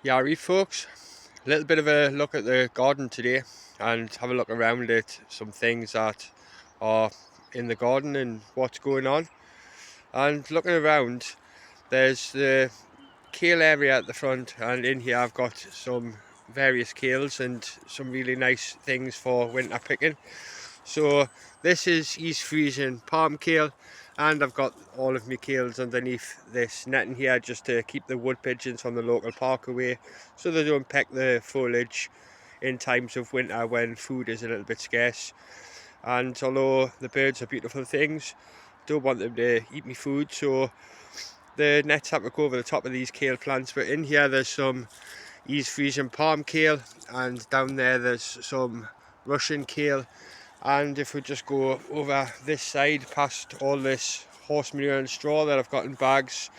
Yeah, right folks, a little bit of a look at the garden today and have a look around at some things that are in the garden and what's going on. And looking around, there's the kale area at the front, and in here I've got some various kales and some really nice things for winter picking. So this is East Frisian palm kale, and I've got all of my kales underneath this netting here just to keep the wood pigeons from the local park away, so they don't peck the foliage in times of winter when food is a little bit scarce. And although the birds are beautiful things, don't want them to eat me food, so the nets have to go over the top of these kale plants. But in here there's some East Frisian palm kale, and down there there's some Russian kale. And if we just go over this side past all this horse manure and straw that I've got in bags,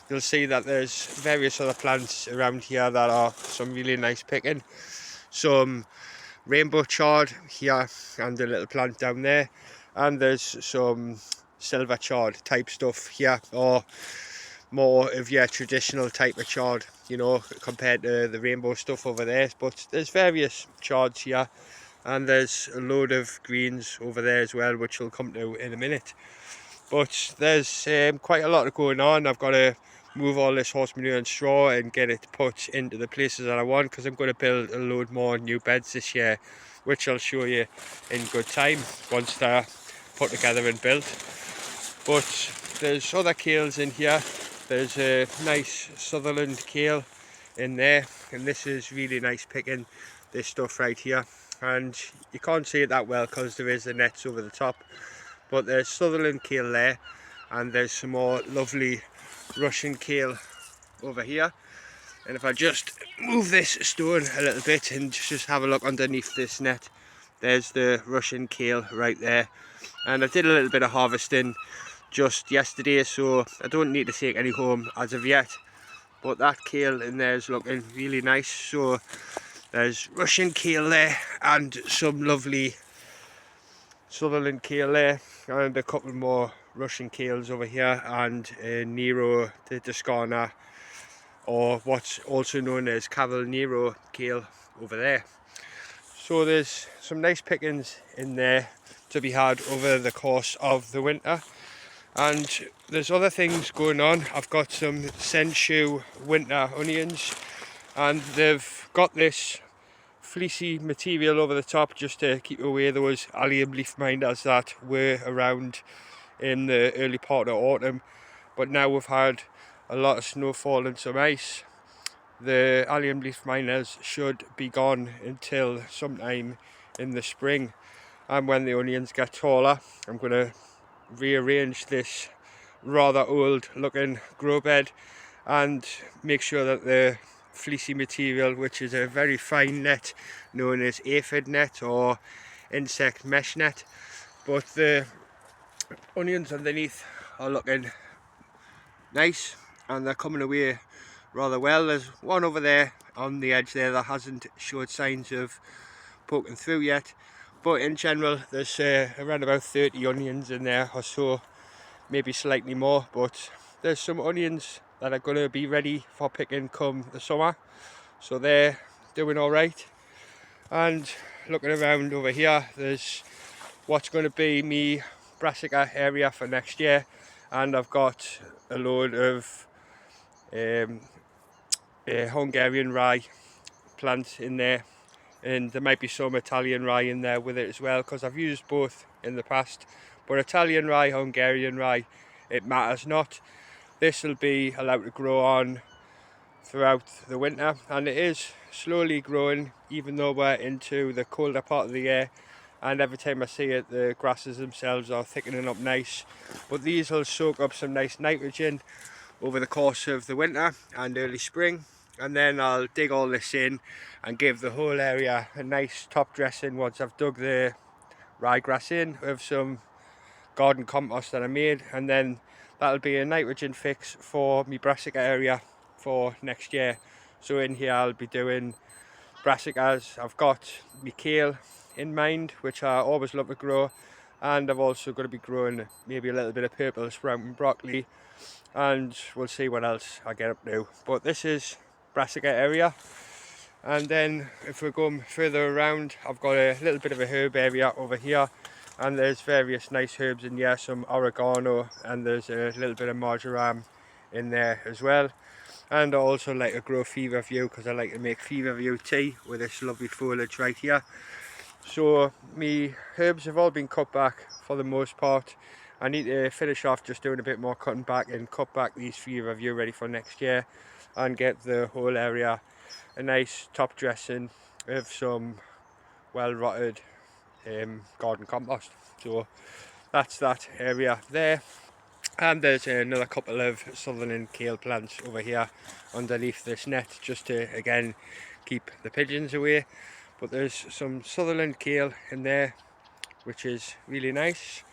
you'll see that there's various other plants around here that are some really nice picking. Some rainbow chard here and a little plant down there, and there's some silver chard type stuff here, or more of your traditional type of chard, you know, compared to the rainbow stuff over there. But there's various chards here, and there's a load of greens over there as well, which we'll come to in a minute. But there's quite a lot going on. I've got to move all this horse manure and straw and get it put into the places that I want, because I'm going to build a load more new beds this year, which I'll show you in good time once they're put together and built. But there's other kales in here. There's a nice Sutherland kale in there, and this is really nice picking, this stuff right here. And you can't see it that well because there is the nets over the top, but there's Sutherland kale there, and there's some more lovely Russian kale over here. And if I just move this stone a little bit and just have a look underneath this net, there's the Russian kale right there. And I did a little bit of harvesting just yesterday, so I don't need to take any home as of yet, but that kale in there is looking really nice. So there's Russian kale there, and some lovely Sutherland kale there, and a couple more Russian kales over here, and Nero the Toscana, or what's also known as Caval Nero kale over there. So there's some nice pickings in there to be had over the course of the winter. And there's other things going on. I've got some Senshu winter onions, and they've got this fleecy material over the top just to keep away those allium leaf miners that were around in the early part of autumn. But now we've had a lot of snowfall and some ice, the allium leaf miners should be gone until sometime in the spring. And when the onions get taller, I'm going to rearrange this rather old looking grow bed and make sure that the fleecy material, which is a very fine net known as aphid net or insect mesh net, but the onions underneath are looking nice and they're coming away rather well. There's one over there on the edge there that hasn't showed signs of poking through yet, but in general there's around about 30 onions in there or so, maybe slightly more. But there's some onions that are going to be ready for picking come the summer, so they're doing all right. And looking around over here, there's what's going to be me brassica area for next year, and I've got a load of Hungarian rye plant in there, and there might be some Italian rye in there with it as well, because I've used both in the past. But Italian rye, Hungarian rye, it matters not. This will be allowed to grow on throughout the winter, and it is slowly growing even though we're into the colder part of the year. And every time I see it, the grasses themselves are thickening up nice. But these will soak up some nice nitrogen over the course of the winter and early spring, and then I'll dig all this in and give the whole area a nice top dressing once I've dug the ryegrass in with some garden compost that I made, and then that'll be a nitrogen fix for my brassica area for next year. So in here I'll be doing brassicas. I've got my kale in mind, which I always love to grow, and I've also got to be growing maybe a little bit of purple sprouting broccoli, and we'll see what else I get up to. But this is brassica area. And then if we're going further around, I've got a little bit of a herb area over here, and there's various nice herbs in here, some oregano, and there's a little bit of marjoram in there as well. And I also like to grow feverfew because I like to make feverfew tea with this lovely foliage right here. So my herbs have all been cut back for the most part. I need to finish off just doing a bit more cutting back and cut back these feverfew ready for next year, and get the whole area a nice top dressing of some well rotted garden compost. So that's that area there. And there's another couple of Sutherland kale plants over here underneath this net, just to again keep the pigeons away. But there's some Sutherland kale in there, which is really nice.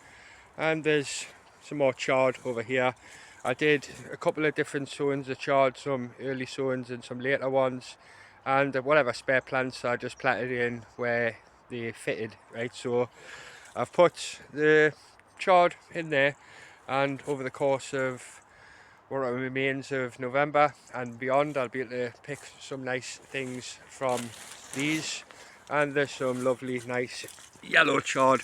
And there's some more chard over here. I did a couple of different sowings of chard, some early sowings and some later ones, and whatever spare plants I just planted in where they fitted, right? So I've put the chard in there, and over the course of what remains of November and beyond, I'll be able to pick some nice things from these. And there's some lovely nice yellow chard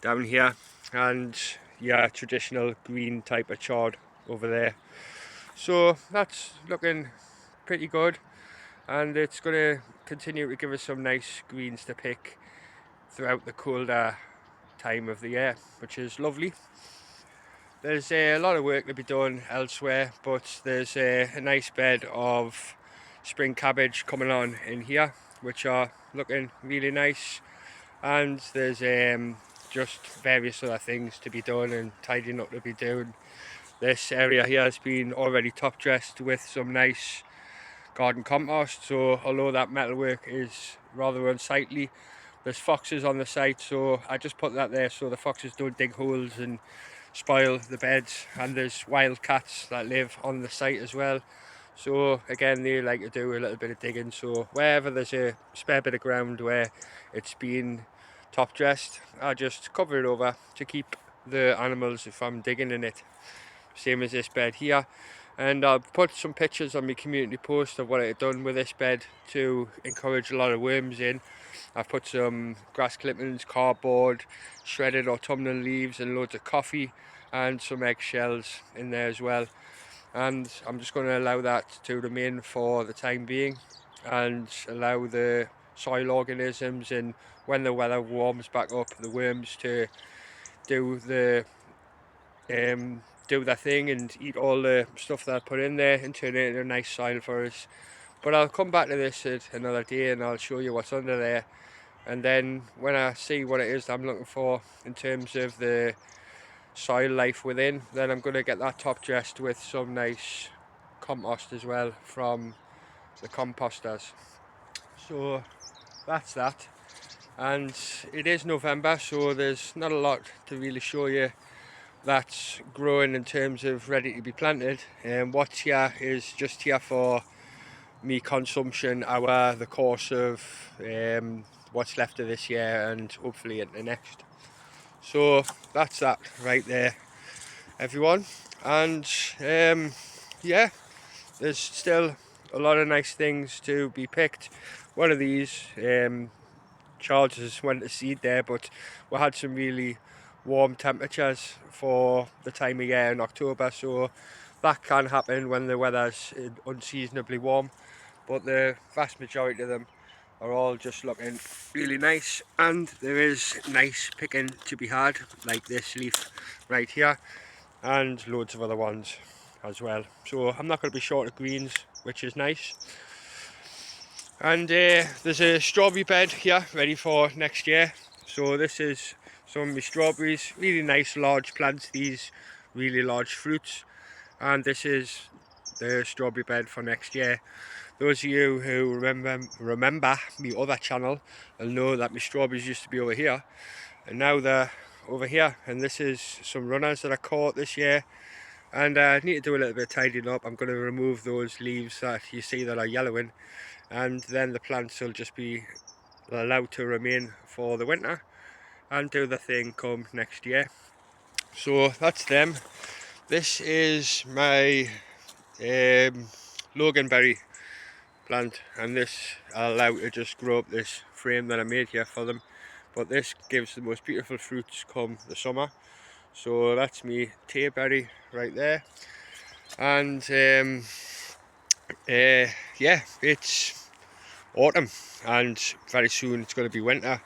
down here, and yeah, traditional green type of chard over there. So that's looking pretty good, and it's going to continue to give us some nice greens to pick throughout the colder time of the year, which is lovely. There's a lot of work to be done elsewhere, but there's a nice bed of spring cabbage coming on in here, which are looking really nice. And there's just various other things to be done and tidying up to be doing. This area here has been already top dressed with some nice garden compost, so although that metalwork is rather unsightly, there's foxes on the site, so I just put that there so the foxes don't dig holes and spoil the beds. And there's wild cats that live on the site as well, so again they like to do a little bit of digging. So wherever there's a spare bit of ground where it's been top dressed, I just cover it over to keep the animals from digging in it, same as this bed here. And I'll put some pictures on my community post of what I've done with this bed to encourage a lot of worms in. I've put some grass clippings, cardboard, shredded autumnal leaves, and loads of coffee and some eggshells in there as well. And I'm just going to allow that to remain for the time being, and allow the soil organisms, and when the weather warms back up, the worms to do the do their thing and eat all the stuff that I put in there and turn it into nice soil for us. But I'll come back to this at another day and I'll show you what's under there. And then when I see what it is that I'm looking for in terms of the soil life within, then I'm going to get that top dressed with some nice compost as well from the composters. So that's that. And it is November, so there's not a lot to really show you that's growing in terms of ready to be planted. And what's here is just here for me consumption over the course of what's left of this year and hopefully into next. So that's that right there, everyone. And yeah, there's still a lot of nice things to be picked. One of these charges went to seed there, but we had some really warm temperatures for the time of year in October, so that can happen when the weather's unseasonably warm. But the vast majority of them are all just looking really nice, and there is nice picking to be had, like this leaf right here, and loads of other ones as well. So I'm not going to be short of greens, which is nice. And there's a strawberry bed here ready for next year. So this is some of my strawberries, really nice large plants, these really large fruits. And this is the strawberry bed for next year. Those of you who remember my other channel will know that my strawberries used to be over here, and now they're over here. And this is some runners that I caught this year, and I need to do a little bit of tidying up. I'm going to remove those leaves that you see that are yellowing, and then the plants will just be allowed to remain for the winter and do the thing come next year. So that's them. This is my loganberry plant, and this I'll allow to just grow up this frame that I made here for them. But this gives the most beautiful fruits come the summer. So that's me tayberry right there. And yeah, it's autumn and very soon it's going to be winter.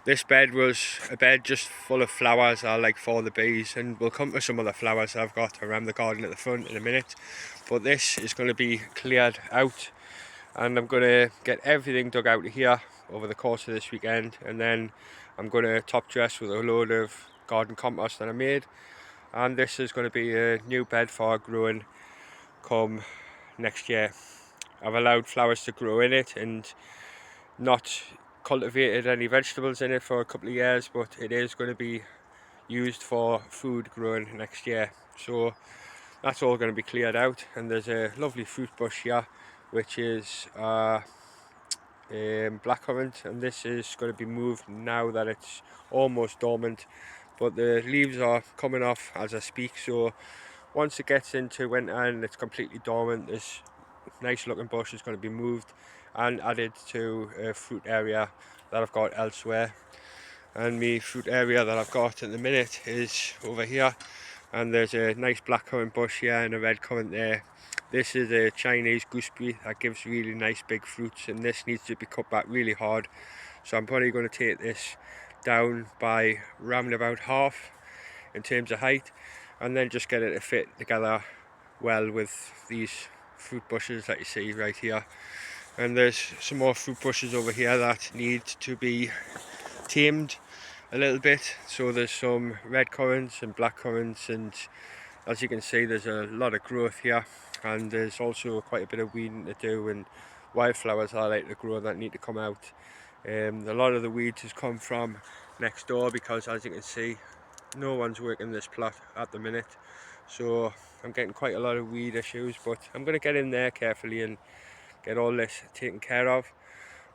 This bed was a bed just full of flowers I like for the bees, and we'll come to some of the flowers I've got around the garden at the front in a minute. But this is going to be cleared out, and I'm going to get everything dug out of here over the course of this weekend, and then I'm going to top dress with a load of garden compost that I made, and this is going to be a new bed for growing come next year. I've allowed flowers to grow in it and not cultivated any vegetables in it for a couple of years, but it is going to be used for food growing next year. So that's all going to be cleared out, and there's a lovely fruit bush here which is blackcurrant, and this is going to be moved now that it's almost dormant, but the leaves are coming off as I speak. So once it gets into winter and it's completely dormant, this nice looking bush is going to be moved and added to a fruit area that I've got elsewhere. And the fruit area that I've got at the minute is over here, and there's a nice blackcurrant bush here and a red currant there. This is a Chinese gooseberry that gives really nice big fruits, and this needs to be cut back really hard. So I'm probably going to take this down by round about half in terms of height, and then just get it to fit together well with these fruit bushes that you see right here. And there's some more fruit bushes over here that need to be tamed a little bit. So there's some red currants and black currants, and as you can see there's a lot of growth here, and there's also quite a bit of weeding to do, and wildflowers I like to grow that need to come out. A lot of the weeds has come from next door, because as you can see no one's working this plot at the minute, so I'm getting quite a lot of weed issues, but I'm going to get in there carefully and get all this taken care of.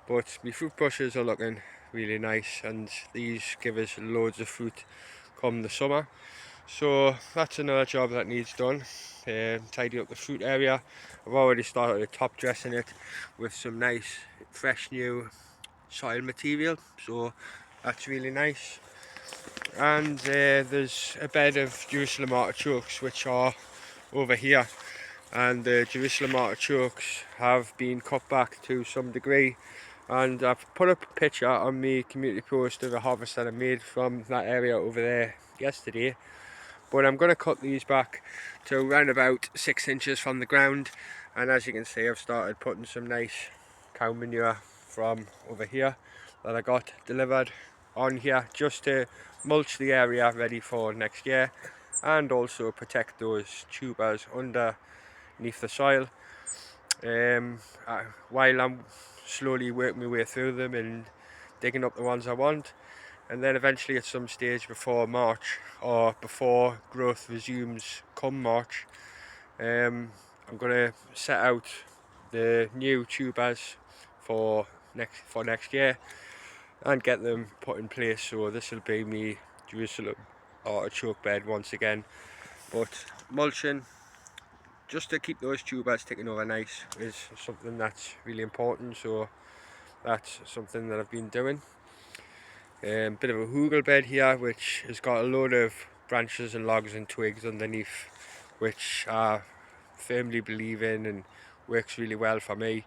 But my fruit bushes are looking really nice, and these give us loads of fruit come the summer. So that's another job that needs done. Tidy up the fruit area. I've already started top dressing it with some nice fresh new soil material, so that's really nice. And there's a bed of Jerusalem artichokes which are over here, and the Jerusalem artichokes have been cut back to some degree, and I've put up a picture on my community post of a harvest that I made from that area over there yesterday. But I'm going to cut these back to around about 6 inches from the ground, and as you can see I've started putting some nice cow manure from over here that I got delivered on here, just to mulch the area ready for next year, and also protect those tubers underneath the soil while I'm slowly working my way through them and digging up the ones I want. And then eventually at some stage before March, or before growth resumes come March, I'm going to set out the new tubers for next year and get them put in place. So this will be me Jerusalem artichoke bed once again. But mulching, just to keep those tubers ticking over nice, is something that's really important. So that's something that I've been doing. Bit of a hugel bed here, which has got a load of branches and logs and twigs underneath, which I firmly believe in and works really well for me.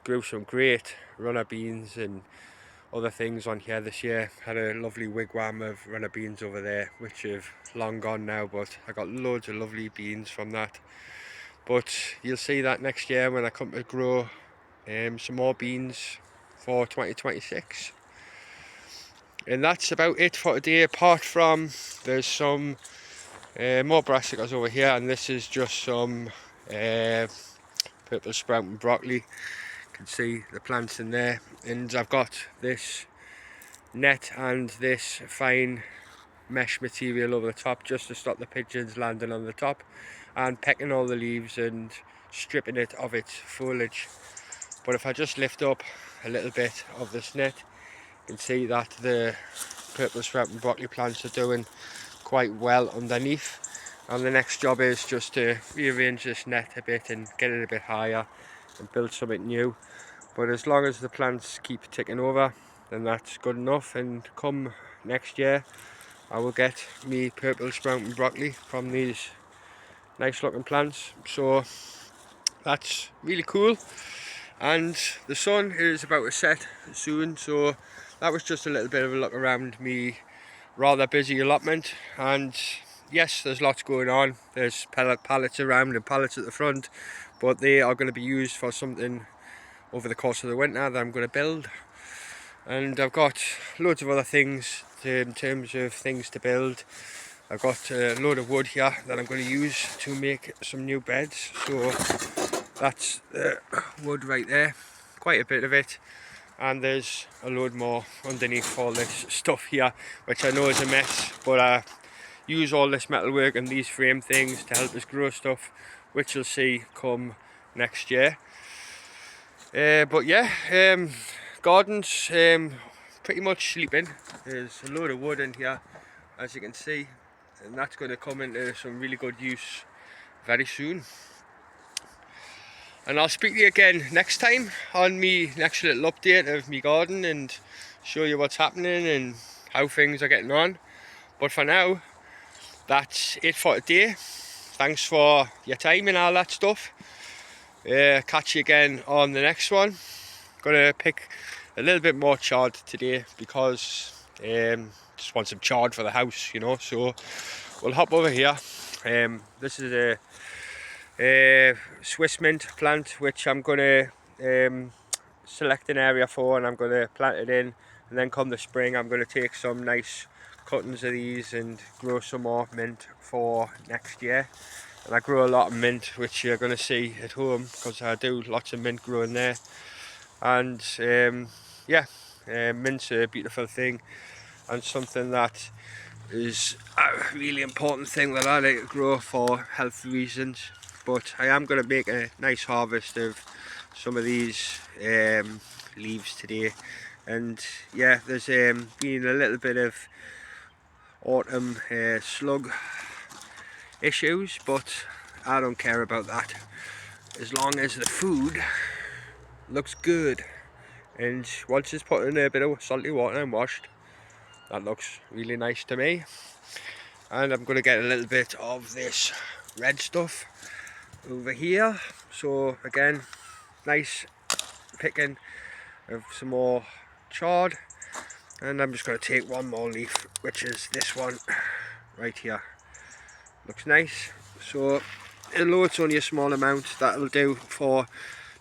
Grew some great runner beans and other things on here this year. Had a lovely wigwam of runner beans over there, which have long gone now, but I got loads of lovely beans from that. But you'll see that next year when I come to grow some more beans for 2026. And that's about it for today, apart from there's some more brassicas over here, and this is just some purple sprouting broccoli. You can see the plants in there, and I've got this net and this fine mesh material over the top just to stop the pigeons landing on the top and pecking all the leaves and stripping it of its foliage. But if I just lift up a little bit of this net, you can see that the purple sprouting broccoli plants are doing quite well underneath, and the next job is just to rearrange this net a bit and get it a bit higher and build something new. But as long as the plants keep ticking over, then that's good enough. And come next year, I will get me purple sprouting broccoli from these nice looking plants. So that's really cool. And the sun is about to set soon, so that was just a little bit of a look around me rather busy allotment. And yes, there's lots going on. There's pallets around and pallets at the front, but they are going to be used for something over the course of the winter that I'm going to build. And I've got loads of other things in terms of things to build. I've got a load of wood here that I'm going to use to make some new beds. So that's the wood right there, quite a bit of it. And there's a load more underneath all this stuff here, which I know is a mess, but I use all this metalwork and these frame things to help us grow stuff, which you'll see come next year. But yeah, gardens pretty much sleeping. There's a load of wood in here, as you can see, and that's going to come into some really good use very soon. And I'll speak to you again next time on me next little update of me garden and show you what's happening and how things are getting on. But for now, that's it for today. Thanks for your time and all that stuff. Catch you again on the next one. Gonna pick a little bit more chard today because just want some chard for the house, you know. So we'll hop over here. This is a Swiss mint plant which I'm gonna select an area for, and I'm gonna plant it in, and then come the spring I'm gonna take some nice cuttings of these and grow some more mint for next year. And I grow a lot of mint, which you're going to see at home because I do lots of mint growing there. And yeah, mint's a beautiful thing and something that is a really important thing that I like to grow for health reasons. But I am going to make a nice harvest of some of these leaves today. And yeah, there's been a little bit of autumn slug issues, but I don't care about that as long as the food looks good. And once it's put in a bit of salty water and washed, that looks really nice to me. And I'm going to get a little bit of this red stuff over here. So again, nice picking of some more chard, and I'm just going to take one more leaf, which is this one right here. Looks nice. So although it's only a small amount, that'll do for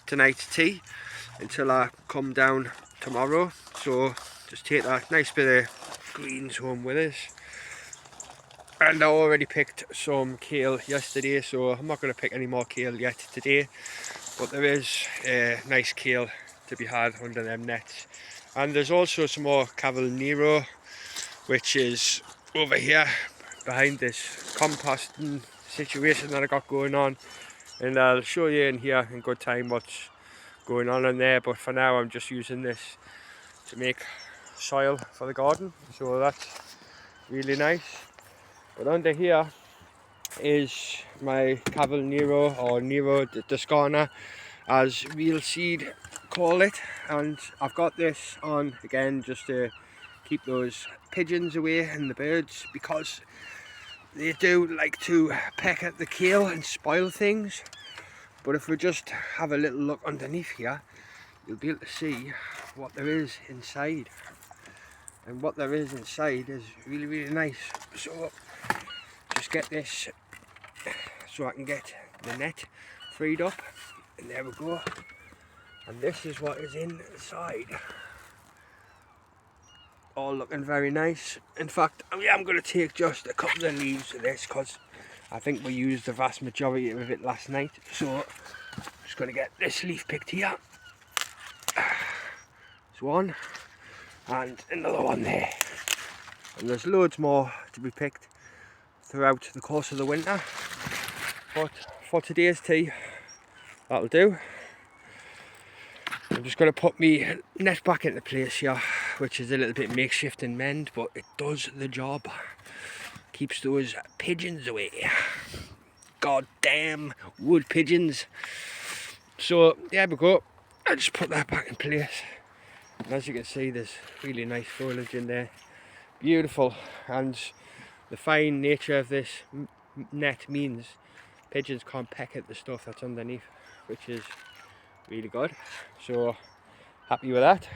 tonight's tea until I come down tomorrow. So just take that nice bit of greens home with us. And I already picked some kale yesterday, so I'm not going to pick any more kale yet today, but there is nice kale to be had under them nets. And there's also some more Cavall Nero, which is over here behind this composting situation that I got going on, and I'll show you in here in good time what's going on in there. But for now I'm just using this to make soil for the garden, so that's really nice. But under here is my Cavall Nero, or Nero Descana as real seed call it, and I've got this on again just to keep those pigeons away and the birds, because they do like to peck at the kale and spoil things. But if we just have a little look underneath here, you'll be able to see what there is inside, and what there is inside is really nice. So just get this so I can get the net freed up, and there we go. And this is what is inside. All looking very nice. In fact, I am going to take just a couple of leaves of this because I think we used the vast majority of it last night. So I'm just going to get this leaf picked here. There's one, and another one there. And there's loads more to be picked throughout the course of the winter. But for today's tea, that'll do. I'm just going to put my net back into place here, which is a little bit makeshift and mend, but it does the job. Keeps those pigeons away. God damn wood pigeons. So there we go. I just put that back in place. And as you can see, there's really nice foliage in there. Beautiful. And the fine nature of this net means pigeons can't peck at the stuff that's underneath, which is really good. So happy with that.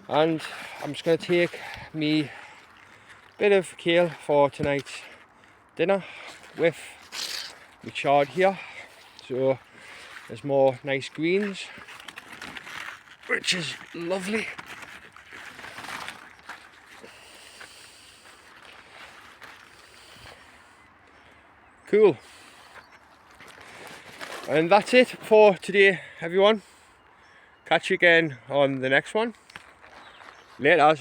And I'm just going to take me bit of kale for tonight's dinner with my chard here. So there's more nice greens, which is lovely. Cool. And that's it for today, everyone. Catch you again on the next one. Later.